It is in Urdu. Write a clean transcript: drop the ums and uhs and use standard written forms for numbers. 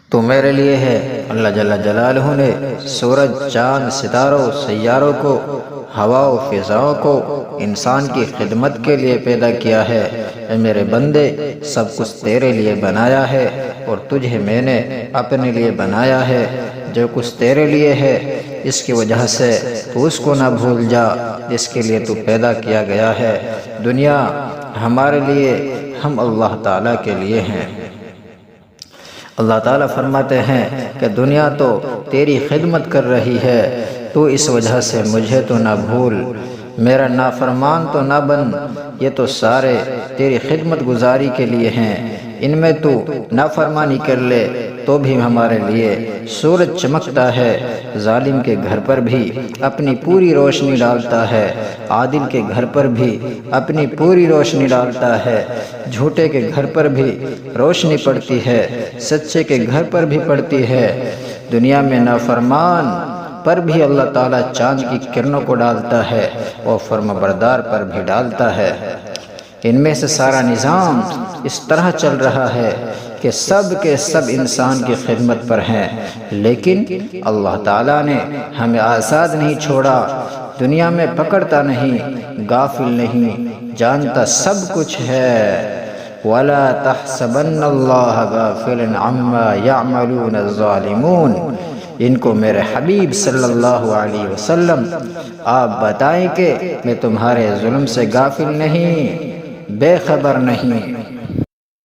تو میرے لیے ہے۔ اللہ جل جلالہ نے سورج، چاند، ستاروں، سیاروں کو، ہوا و فضاؤں کو انسان کی خدمت کے لیے پیدا کیا ہے۔ اے میرے بندے، سب کچھ تیرے لیے بنایا ہے اور تجھے میں نے اپنے لیے بنایا ہے۔ جو کچھ تیرے لیے ہے اس کی وجہ سے تو اس کو نہ بھول جا جس کے لیے تو پیدا کیا گیا ہے۔ دنیا ہمارے لیے، ہم اللہ تعالیٰ کے لیے ہیں۔ اللہ تعالیٰ فرماتے ہیں کہ دنیا تو تیری خدمت کر رہی ہے، تو اس وجہ سے مجھے تو نہ بھول، میرا نافرمان تو نہ بن، یہ تو سارے تیری خدمت گزاری کے لیے ہیں۔ ان میں تو نافرمانی کر لے تو بھی ہمارے لیے سورج چمکتا ہے، ظالم کے گھر پر بھی اپنی پوری روشنی ڈالتا ہے، عادل کے گھر پر بھی اپنی پوری روشنی ڈالتا ہے، جھوٹے کے گھر پر بھی روشنی پڑتی ہے، سچے کے گھر پر بھی پڑتی ہے۔ دنیا میں نافرمان پر بھی اللہ تعالیٰ چاند کی کرنوں کو ڈالتا ہے اور فرمانبردار پر بھی ڈالتا ہے۔ ان میں سے سارا نظام اس طرح چل رہا ہے کہ سب کے سب انسان کی خدمت پر ہیں، لیکن اللہ تعالیٰ نے ہمیں آزاد نہیں چھوڑا، دنیا میں پکڑتا نہیں، غافل نہیں، جانتا سب کچھ ہے۔ وَلَا تَحْسَبَنَّ اللَّهَ غَافِلًا عَمَّا يَعْمَلُونَ الظَّالِمُونَ۔ ان کو میرے حبیب صلی اللہ علیہ وسلم آپ بتائیں کہ میں تمہارے ظلم سے غافل نہیں، بے خبر نہیں۔